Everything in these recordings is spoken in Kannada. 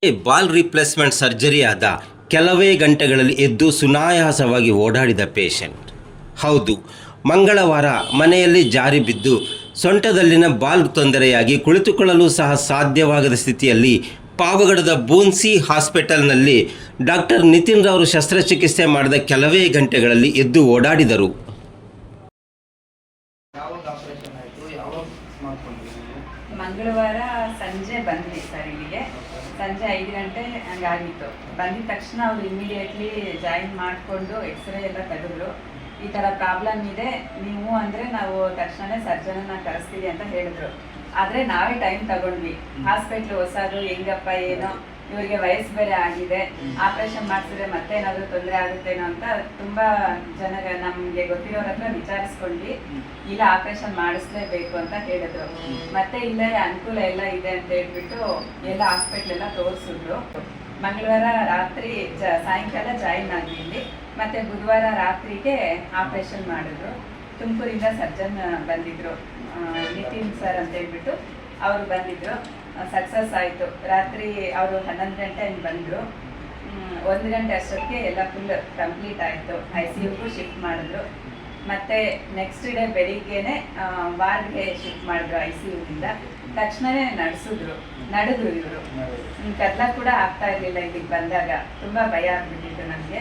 ಬಾಲ್ ರಿಪ್ಲೇಸ್ಮೆಂಟ್ ಸರ್ಜರಿ ಆದ ಕೆಲವೇ ಗಂಟೆಗಳಲ್ಲಿ ಎದ್ದು ಸುನಾಯಾಸವಾಗಿ ಓಡಾಡಿದ ಪೇಷಂಟ್. ಹೌದು, ಮಂಗಳವಾರ ಮನೆಯಲ್ಲಿ ಜಾರಿ ಬಿದ್ದು ಸೊಂಟದಲ್ಲಿನ ಬಾಲ್ ತೊಂದರೆಯಾಗಿ ಕುಳಿತುಕೊಳ್ಳಲು ಸಹ ಸಾಧ್ಯವಾಗದ ಸ್ಥಿತಿಯಲ್ಲಿ ಪಾವಗಡದ ಬೂನ್ಸಿ ಹಾಸ್ಪಿಟಲ್ನಲ್ಲಿ ಡಾಕ್ಟರ್ ನಿತಿನ್ ರವರು ಶಸ್ತ್ರಚಿಕಿತ್ಸೆ ಮಾಡಿದ ಕೆಲವೇ ಗಂಟೆಗಳಲ್ಲಿ ಎದ್ದು ಓಡಾಡಿದರು. ಮಂಗಳವಾರ ಸಂಜೆ ಬಂದ್ವಿ ಸರ್. ಇಲ್ಲಿಗೆ ಸಂಜೆ 5 ಗಂಟೆ ಹಂಗಾಗಿತ್ತು. ಬಂದಿದ ತಕ್ಷಣ ಅವರು ಇಮಿಡಿಯೇಟ್ಲಿ ಜಾಯಿನ್ ಮಾಡಿಕೊಂಡು ಎಕ್ಸ್ರೇ ಎಲ್ಲ ತೆಗೆದ್ರು. ಈ ಥರ ಪ್ರಾಬ್ಲಮ್ ಇದೆ, ನೀವು ಅಂದರೆ ನಾವು ತಕ್ಷಣ ಸರ್ಜನನ್ನ ಕರೆಸ್ತೀವಿ ಅಂತ ಹೇಳಿದ್ರು. ಆದರೆ ನಾವೇ ಟೈಮ್ ತಗೊಂಡ್ವಿ. ಹಾಸ್ಪಿಟ್ಲ್ ಹೊಸದು, ಹೆಂಗಪ್ಪ ಏನೋ, ಇವರಿಗೆ ವಯಸ್ಸು ಬೇರೆ ಆಗಿದೆ, ಆಪ್ರೇಷನ್ ಮಾಡಿಸಿದ್ರೆ ಮತ್ತೆ ಏನಾದರೂ ತೊಂದರೆ ಆಗುತ್ತೇನೋ ಅಂತ ತುಂಬ ಜನ ನಮಗೆ ಗೊತ್ತಿರೋರ ಹತ್ರ ವಿಚಾರಿಸ್ಕೊಂಡ್ವಿ. ಇಲ್ಲ, ಆಪ್ರೇಷನ್ ಮಾಡಿಸ್ಲೇಬೇಕು ಅಂತ ಹೇಳಿದ್ರು. ಮತ್ತೆ ಇಲ್ಲೇ ಅನುಕೂಲ ಎಲ್ಲ ಇದೆ ಅಂತ ಹೇಳ್ಬಿಟ್ಟು ಎಲ್ಲ ಹಾಸ್ಪಿಟ್ಲೆಲ್ಲ ತೋರಿಸಿದ್ರು. ಮಂಗಳವಾರ ರಾತ್ರಿ ಸಾಯಂಕಾಲ ಜಾಯಿನ್ ಆದ್ವಿ ಇಲ್ಲಿ. ಮತ್ತೆ ಬುಧವಾರ ರಾತ್ರಿಗೆ ಆಪ್ರೇಷನ್ ಮಾಡಿದ್ರು. ತುಮಕೂರಿಂದ ಸರ್ಜನ್ ಬಂದಿದ್ರು, ನಿತಿನ್ ಸರ್ ಅಂತ ಹೇಳ್ಬಿಟ್ಟು ಅವರು ಬಂದಿದ್ರು. ಸಕ್ಸಸ್ ಆಯಿತು. ರಾತ್ರಿ ಅವರು 11 ಗಂಟೆ ಹಂಗೆ ಬಂದರು. 1 ಗಂಟೆ ಅಷ್ಟೊತ್ತಿಗೆ ಎಲ್ಲ ಫುಲ್ ಕಂಪ್ಲೀಟ್ ಆಯಿತು. ICUಗೂ ಶಿಫ್ಟ್ ಮಾಡಿದ್ರು. ಮತ್ತು ನೆಕ್ಸ್ಟ್ ಡೇ ಬೆಳಿಗ್ಗೆನೆ ವಾರ್ಡ್ಗೆ ಶಿಫ್ಟ್ ಮಾಡಿದ್ರು ICUದಿಂದ. ತಕ್ಷಣವೇ ನಡೆದ್ರು ಇವರು. ಕದ್ಲ ಕೂಡ ಆಗ್ತಾ ಇರಲಿಲ್ಲ. ಇಲ್ಲಿಗೆ ಬಂದಾಗ ತುಂಬ ಭಯ ಆಗ್ಬಿಟ್ಟಿತ್ತು ನನಗೆ.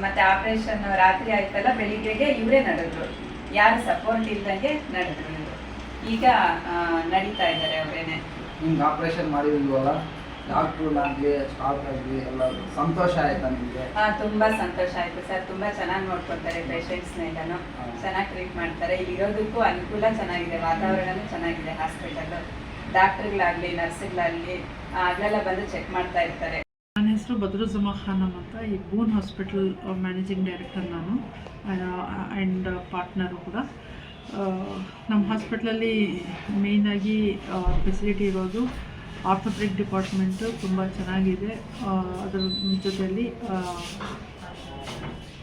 ಮತ್ತು ಆಪ್ರೇಷನ್ ರಾತ್ರಿ ಆಯ್ತಲ್ಲ, ಬೆಳಿಗ್ಗೆಗೆ ಇವರೇ ನಡೆದ್ರು, ಯಾರು ಸಪೋರ್ಟ್ ಇಲ್ದಂಗೆ ನಡೆದ್ರು ಇವರು. ಈಗ ನಡೀತಾ ಇದ್ದಾರೆ ಅವರೇನೆ. ನಿಮ್ಗೆ ಆಪ್ರೇಷನ್ ಮಾಡಿದ್ವಲ್ಲ, ಡಾಕ್ಟ್ರುಗಳಾಗಲಿ ಸ್ಟಾಫ್ ಆಗಲಿ ಎಲ್ಲ ಸಂತೋಷ ಆಯ್ತಾ ನಿಮಗೆ? ತುಂಬ ಸಂತೋಷ ಆಯಿತು ಸರ್. ತುಂಬ ಚೆನ್ನಾಗಿ ನೋಡ್ಕೊತಾರೆ ಪೇಷಂಟ್ಸ್ನೆಲ್ಲನೂ, ಚೆನ್ನಾಗಿ ಟ್ರೀಟ್ ಮಾಡ್ತಾರೆ. ಇರೋದಕ್ಕೂ ಅನುಕೂಲ ಚೆನ್ನಾಗಿದೆ, ವಾತಾವರಣನೂ ಚೆನ್ನಾಗಿದೆ ಹಾಸ್ಪಿಟಲ್ಲು. ಡಾಕ್ಟ್ರುಗಳಾಗಲಿ ನರ್ಸ್ಗಳಾಗಲಿ ಅಲ್ಲೆಲ್ಲ ಬಂದು ಚೆಕ್ ಮಾಡ್ತಾ ಇರ್ತಾರೆ. ನನ್ನ ಹೆಸರು ಬದ್ರುಜಮಾ ಖಾನಮ್ ಅಂತ. ಈ ಬೂನ್ ಹಾಸ್ಪಿಟಲ್ ಮ್ಯಾನೇಜಿಂಗ್ ಡೈರೆಕ್ಟರ್ ನಾನು, ಆ್ಯಂಡ್ ಪಾರ್ಟ್ನರು ಕೂಡ. ನಮ್ಮ ಹಾಸ್ಪಿಟ್ಲಲ್ಲಿ ಮೇಯ್ನಾಗಿ ಫೆಸಿಲಿಟಿ ಇರೋದು ಆರ್ಥೋಪೆಡಿಕ್ ಡಿಪಾರ್ಟ್ಮೆಂಟು ತುಂಬ ಚೆನ್ನಾಗಿದೆ.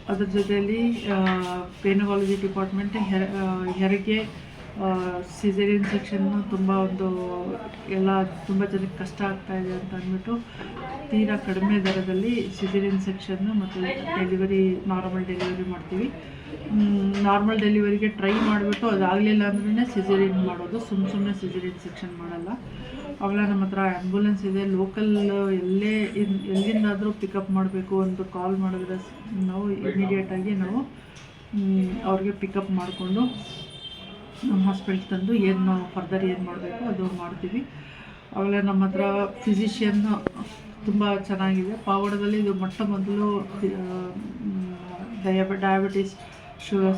ಅದ್ರ ಜೊತೆಯಲ್ಲಿ ಪೇನಗಾಲಜಿ ಡಿಪಾರ್ಟ್ಮೆಂಟ್, ಹೆರಿಗೆ, ಸಿಸೇರಿಯನ್ ಸೆಕ್ಷನ್ನು ತುಂಬ ಎಲ್ಲ ತುಂಬ ಜನಕ್ಕೆ ಕಷ್ಟ ಆಗ್ತಾಯಿದೆ ಅಂತ ಅಂದ್ಬಿಟ್ಟು ತೀರಾ ಕಡಿಮೆ ದರದಲ್ಲಿ ಸಿಸೇರಿಯನ್ ಸೆಕ್ಷನ್ನು ಮತ್ತು ನಾರ್ಮಲ್ ಡೆಲಿವರಿ ಮಾಡ್ತೀವಿ. ನಾರ್ಮಲ್ ಡೆಲಿವರಿಗೆ ಟ್ರೈ ಮಾಡಿಬಿಟ್ಟು ಅದಾಗಲಿಲ್ಲ ಅಂದ್ರೆ ಸಿಸೇರಿಯನ್ ಮಾಡೋದು, ಸುಮ್ಮನೆ ಸಿಸೇರಿಯನ್ ಸೆಕ್ಷನ್ ಮಾಡಲ್ಲ. ಅವೆಲ್ಲ ನಮ್ಮ ಹತ್ರ ಆ್ಯಂಬುಲೆನ್ಸ್ ಇದೆ. ಲೋಕಲ್ ಎಲ್ಲಿಂದಾದರೂ ಪಿಕಪ್ ಮಾಡಬೇಕು ಅಂತ ಕಾಲ್ ಮಾಡಿದ್ರೆ ನಾವು ಇಮಿಡಿಯೇಟಾಗಿ ನಾವು ಅವ್ರಿಗೆ ಪಿಕಪ್ ಮಾಡಿಕೊಂಡು ನಮ್ಮ ಹಾಸ್ಪಿಟಲ್ ತಂದು ಏನು ಫರ್ದರ್ ಏನು ಮಾಡಬೇಕು ಅದು ಮಾಡ್ತೀವಿ. ಆಮೇಲೆ ನಮ್ಮ ಹತ್ರ ಫಿಸಿಷಿಯನ್ ತುಂಬ ಚೆನ್ನಾಗಿದೆ. ಪಾವಗಡದಲ್ಲಿ ಇದು ಮೊಟ್ಟ ಮೊದಲು ಡಯಾಬಿಟಿಸ್,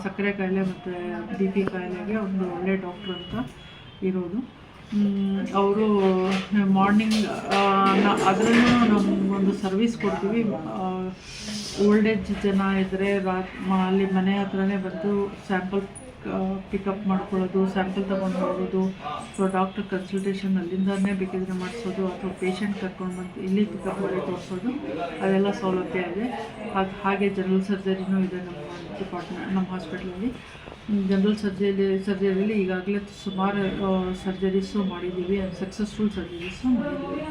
ಸಕ್ಕರೆ ಕಾಯಿಲೆ ಮತ್ತು BP ಕಾಯಿಲೆಗೆ ಒಂದು ಒಳ್ಳೆ ಡಾಕ್ಟ್ರ್ ಅಂತ ಇರೋದು. ಅವರು ಮಾರ್ನಿಂಗ್ ಅದರಲ್ಲೂ ನಮಗೊಂದು ಸರ್ವಿಸ್ ಕೊಡ್ತೀವಿ. ಓಲ್ಡ್ ಏಜ್ ಜನ ಇದ್ದರೆ ಅಲ್ಲಿ ಮನೆ ಹತ್ರನೇ ಬಂದು ಸ್ಯಾಂಪಲ್ ಪಿಕಪ್ ಮಾಡ್ಕೊಳ್ಳೋದು, ಸ್ಯಾಂಪಲ್ ತೊಗೊಂಡು ಹೋಗೋದು, ಅಥವಾ ಡಾಕ್ಟರ್ ಕನ್ಸಲ್ಟೇಷನ್ ಅಲ್ಲಿಂದನೇ ಬೇಕಿದ್ರೆ ಮಾಡಿಸೋದು, ಅಥವಾ ಪೇಷಂಟ್ ಕರ್ಕೊಂಡು ಬಂದು ಇಲ್ಲಿ ಪಿಕಪ್ ಮಾಡಿ ತೋರಿಸೋದು, ಅದೆಲ್ಲ ಸೌಲಭ್ಯ ಇದೆ. ಹಾಗೆ ಜನರಲ್ ಸರ್ಜರಿನೂ ಇದೆ ನಮ್ಮ ಹಾಸ್ಪಿಟ್ಲಲ್ಲಿ. ಜನರಲ್ ಸರ್ಜರಿಯಲ್ಲಿ ಈಗಾಗಲೇ ಸುಮಾರು ಸರ್ಜರೀಸು ಮಾಡಿದ್ದೀವಿ, ಸಕ್ಸಸ್ಫುಲ್ ಸರ್ಜರೀಸು ಮಾಡಿದ್ದೀವಿ.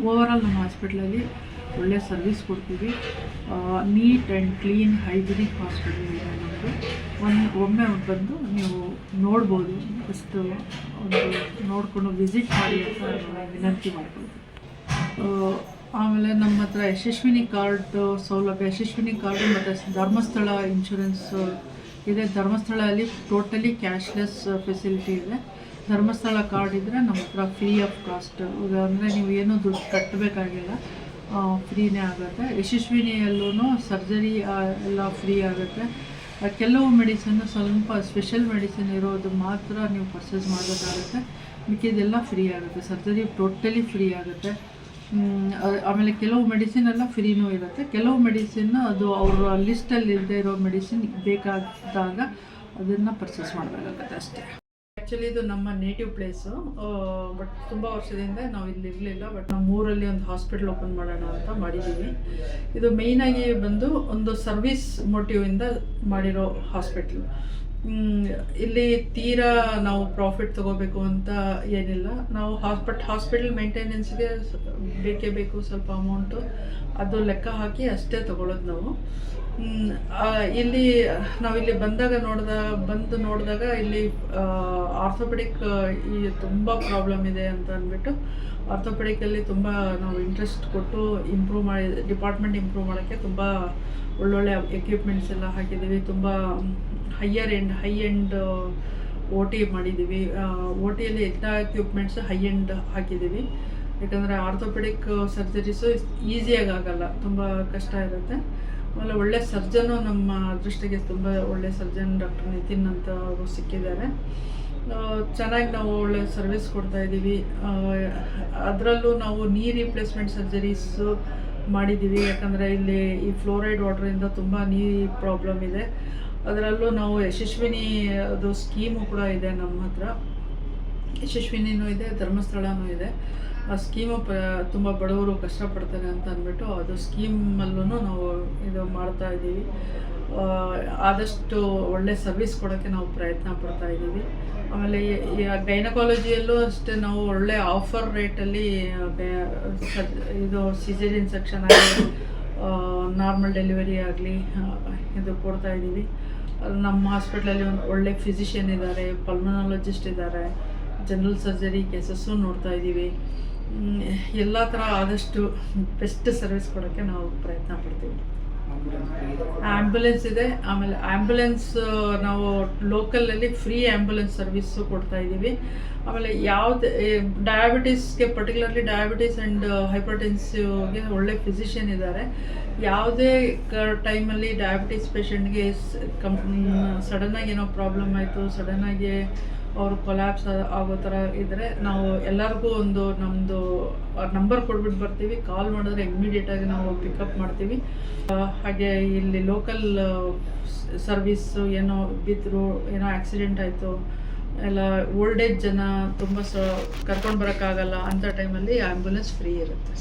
ಓವರಾಲ್ ನಮ್ಮ ಹಾಸ್ಪಿಟ್ಲಲ್ಲಿ ಒಳ್ಳೆಯ ಸರ್ವಿಸ್ ಕೊಡ್ತೀವಿ. Neat and clean hygienic hospital ಇದೆ ನಮ್ಮದು. ಒಮ್ಮೆ ಬಂದು ನೀವು ನೋಡ್ಬೋದು, ಫಸ್ಟು ಒಂದು ನೋಡಿಕೊಂಡು ವಿಸಿಟ್ ಮಾಡಿ ಅಂತ ವಿನಂತಿ ಮಾಡ್ಬೋದು. ಆಮೇಲೆ ನಮ್ಮ ಹತ್ರ ಯಶಸ್ವಿನಿ ಕಾರ್ಡ್ ಸೌಲಭ್ಯ, ಯಶಸ್ವಿನಿ ಕಾರ್ಡು ಮತ್ತು ಧರ್ಮಸ್ಥಳ ಇನ್ಶೂರೆನ್ಸ್ ಇದೆ. ಧರ್ಮಸ್ಥಳದಲ್ಲಿ ಟೋಟಲಿ ಕ್ಯಾಶ್ಲೆಸ್ ಫೆಸಿಲಿಟಿ ಇದೆ. ಧರ್ಮಸ್ಥಳ ಕಾರ್ಡ್ ಇದ್ದರೆ ನಮ್ಮ ಹತ್ರ ಫ್ರೀ ಆಫ್ ಕಾಸ್ಟ್, ಅಂದರೆ ನೀವು ಏನೂ ದುಡ್ಡು ಕಟ್ಟಬೇಕಾಗಿಲ್ಲ, ಫ್ರೀನೇ ಆಗುತ್ತೆ. ಯಶಸ್ವಿನಿಯಲ್ಲೂ ಸರ್ಜರಿ ಎಲ್ಲ ಫ್ರೀ ಆಗುತ್ತೆ. ಕೆಲವು ಮೆಡಿಸಿನ್ನು ಸ್ವಲ್ಪ ಸ್ಪೆಷಲ್ ಮೆಡಿಸಿನ್ ಇರೋದು ಮಾತ್ರ ನೀವು ಪರ್ಚೇಸ್ ಮಾಡಬೇಕಾಗುತ್ತೆ, ಮಿಕ್ಕಿದೆಲ್ಲ ಫ್ರೀ ಆಗುತ್ತೆ. ಸರ್ಜರಿ ಟೋಟಲಿ ಫ್ರೀ ಆಗುತ್ತೆ. ಆಮೇಲೆ ಕೆಲವು ಮೆಡಿಸಿನ್ ಎಲ್ಲ ಫ್ರೀನೂ ಇರುತ್ತೆ. ಕೆಲವು ಮೆಡಿಸಿನ್ ಅದು ಅವರ ಲಿಸ್ಟಲ್ಲಿ ಇಲ್ಲದೆ ಇರೋ ಮೆಡಿಸಿನ್ ಬೇಕಾದಾಗ ಅದನ್ನು ಪರ್ಚೇಸ್ ಮಾಡಬೇಕಾಗುತ್ತೆ ಅಷ್ಟೇ. ಆ್ಯಕ್ಚುಲಿ ಇದು ನಮ್ಮ ನೇಟಿವ್ ಪ್ಲೇಸು, ಬಟ್ ತುಂಬ ವರ್ಷದಿಂದ ನಾವು ಇಲ್ಲಿ ಇರಲಿಲ್ಲ. ಬಟ್ ನಮ್ಮ ಊರಲ್ಲಿ ಒಂದು ಹಾಸ್ಪಿಟ್ಲ್ ಓಪನ್ ಮಾಡೋಣ ಅಂತ ಮಾಡಿದ್ದೀವಿ. ಇದು ಮೇಯ್ನಾಗಿ ಬಂದು ಒಂದು ಸರ್ವಿಸ್ ಮೋಟಿವಿಂದ ಮಾಡಿರೋ ಹಾಸ್ಪಿಟ್ಲು. ಇಲ್ಲಿ ತೀರಾ ನಾವು ಪ್ರಾಫಿಟ್ ತಗೋಬೇಕು ಅಂತ ಏನಿಲ್ಲ. ನಾವು ಹಾಸ್ಪಿಟಲ್ ಮೇಂಟೆನೆನ್ಸ್ಗೆ ಬೇಕೇ ಬೇಕು ಸ್ವಲ್ಪ ಅಮೌಂಟು, ಅದು ಲೆಕ್ಕ ಹಾಕಿ ಅಷ್ಟೇ ತಗೊಳ್ಳೋದು ನಾವು. ಇಲ್ಲಿ ನಾವಿಲ್ಲಿ ಬಂದು ನೋಡಿದಾಗ ಇಲ್ಲಿ ಆರ್ಥೋಪೆಡಿಕ್ ಈ ತುಂಬ ಪ್ರಾಬ್ಲಮ್ ಇದೆ ಅಂತ ಅಂದ್ಬಿಟ್ಟು ಆರ್ಥೋಪೆಡಿಕಲ್ಲಿ ತುಂಬ ನಾವು ಇಂಟ್ರೆಸ್ಟ್ ಕೊಟ್ಟು ಡಿಪಾರ್ಟ್ಮೆಂಟ್ ಇಂಪ್ರೂವ್ ಮಾಡೋಕ್ಕೆ ತುಂಬ ಒಳ್ಳೊಳ್ಳೆ ಎಕ್ವಿಪ್ಮೆಂಟ್ಸ್ ಎಲ್ಲ ಹಾಕಿದ್ದೀವಿ. ತುಂಬ ಹೈ ಎಂಡ್ ಓ ಟಿ ಮಾಡಿದ್ದೀವಿ. ಓ ಟಿಯಲ್ಲಿ ಎಲ್ಲ ಎಕ್ವಿಪ್ಮೆಂಟ್ಸ್ ಹೈ ಎಂಡ್ ಹಾಕಿದ್ದೀವಿ. ಯಾಕಂದರೆ ಆರ್ಥೋಪೆಡಿಕ್ ಸರ್ಜರೀಸು ಈಸಿಯಾಗಿ ಆಗಲ್ಲ, ತುಂಬ ಕಷ್ಟ ಇರುತ್ತೆ. ಆಮೇಲೆ ಒಳ್ಳೆ ಸರ್ಜನು ನಮ್ಮ ದೃಷ್ಟಿಗೆ ತುಂಬ ಒಳ್ಳೆ ಸರ್ಜನ್ ಡಾಕ್ಟರ್ ನಿತಿನ್ ಅಂತ ಅವರು ಸಿಕ್ಕಿದ್ದಾರೆ. ಚೆನ್ನಾಗಿ ನಾವು ಒಳ್ಳೆ ಸರ್ವಿಸ್ ಕೊಡ್ತಾಯಿದ್ದೀವಿ. ಅದರಲ್ಲೂ ನಾವು ನೀ ರಿಪ್ಲೇಸ್ಮೆಂಟ್ ಸರ್ಜರೀಸು ಮಾಡಿದ್ದೀವಿ. ಯಾಕಂದರೆ ಇಲ್ಲಿ ಈ ಫ್ಲೋರೈಡ್ ವಾಟ್ರಿಂದ ತುಂಬ ನೀರು ಪ್ರಾಬ್ಲಮ್ ಇದೆ. ಅದರಲ್ಲೂ ನಾವು ಯಶಸ್ವಿನಿ ಅದು ಸ್ಕೀಮು ಕೂಡ ಇದೆ ನಮ್ಮ ಹತ್ರ. ಯಶಸ್ವಿನಿನೂ ಇದೆ, ಧರ್ಮಸ್ಥಳನೂ ಇದೆ. ಆ ಸ್ಕೀಮು ತುಂಬ ಬಡವರು ಕಷ್ಟಪಡ್ತಾರೆ ಅಂತ ಅಂದ್ಬಿಟ್ಟು ಅದು ಸ್ಕೀಮಲ್ಲೂ ನಾವು ಇದು ಮಾಡ್ತಾ ಇದ್ದೀವಿ. ಆದಷ್ಟು ಒಳ್ಳೆ ಸರ್ವಿಸ್ ಕೊಡೋಕ್ಕೆ ನಾವು ಪ್ರಯತ್ನ ಪಡ್ತಾ ಇದ್ದೀವಿ. ಆಮೇಲೆ ಗೈನಕಾಲಜಿಯಲ್ಲೂ ಅಷ್ಟೇ ನಾವು ಒಳ್ಳೆ ಆಫರ್ ರೇಟಲ್ಲಿ ಇದು ಸಿಸೇರಿಯನ್ ಸೆಕ್ಷನ್ ಆಗಲಿ ನಾರ್ಮಲ್ ಡೆಲಿವರಿ ಆಗಲಿ ಇದು ಕೊಡ್ತಾ ಇದ್ದೀವಿ. ನಮ್ಮ ಹಾಸ್ಪಿಟ್ಲಲ್ಲಿ ಒಂದು ಒಳ್ಳೆ ಫಿಸಿಷಿಯನ್ ಇದ್ದಾರೆ, ಪಲ್ಮನಾಲಜಿಸ್ಟ್ ಇದ್ದಾರೆ, ಜನರಲ್ ಸರ್ಜರಿ ಕೇಸಸ್ಸು ನೋಡ್ತಾ ಇದ್ದೀವಿ. ಎಲ್ಲ ಥರ ಆದಷ್ಟು ಬೆಸ್ಟ್ ಸರ್ವಿಸ್ ಕೊಡೋಕ್ಕೆ ನಾವು ಪ್ರಯತ್ನ ಪಡ್ತೀವಿ. ಆ್ಯಂಬುಲೆನ್ಸ್ ಇದೆ. ಆಮೇಲೆ ಆ್ಯಂಬುಲೆನ್ಸ್ ನಾವು ಲೋಕಲಲ್ಲಿ ಫ್ರೀ ಆ್ಯಂಬುಲೆನ್ಸ್ ಸರ್ವಿಸ್ಸು ಕೊಡ್ತಾ ಇದ್ದೀವಿ. ಆಮೇಲೆ ಯಾವ್ದು ಡಯಾಬಿಟೀಸ್ಗೆ ಪರ್ಟಿಕ್ಯುಲರ್ಲಿ ಡಯಾಬಿಟೀಸ್ ಆ್ಯಂಡ್ ಹೈಪರ್ಟೆನ್ಸಿವ್ಗೆ ಒಳ್ಳೆ ಫಿಸಿಷಿಯನ್ ಇದ್ದಾರೆ. ಯಾವುದೇ ಟೈಮಲ್ಲಿ ಡಯಾಬಿಟೀಸ್ ಪೇಷಂಟ್ಗೆ ಸಡನ್ನಾಗಿ ಏನೋ ಪ್ರಾಬ್ಲಮ್ ಆಯಿತು, ಸಡನ್ನಾಗಿ ಅವರು ಕೊಲ್ಯಾಪ್ಸ್ ಆಗೋ ಥರ ಇದ್ದರೆ ನಾವು ಎಲ್ಲರಿಗೂ ಒಂದು ನಮ್ಮದು ನಂಬರ್ ಕೊಟ್ಬಿಟ್ಟು ಬರ್ತೀವಿ. ಕಾಲ್ ಮಾಡಿದ್ರೆ ಇಮ್ಮಿಡಿಯೇಟಾಗಿ ನಾವು ಪಿಕಪ್ ಮಾಡ್ತೀವಿ. ಹಾಗೆ ಇಲ್ಲಿ ಲೋಕಲ್ ಸರ್ವಿಸ್ಸು ಏನೋ ಬಿದ್ದರು, ಏನೋ ಆ್ಯಕ್ಸಿಡೆಂಟ್ ಆಯಿತು, ಎಲ್ಲ ಓಲ್ಡ್ ಏಜ್ ಜನ ತುಂಬ ಕರ್ಕೊಂಡು ಬರೋಕ್ಕಾಗಲ್ಲ ಅಂಥ ಟೈಮಲ್ಲಿ ಆ್ಯಂಬುಲೆನ್ಸ್ ಫ್ರೀ ಇರುತ್ತೆ.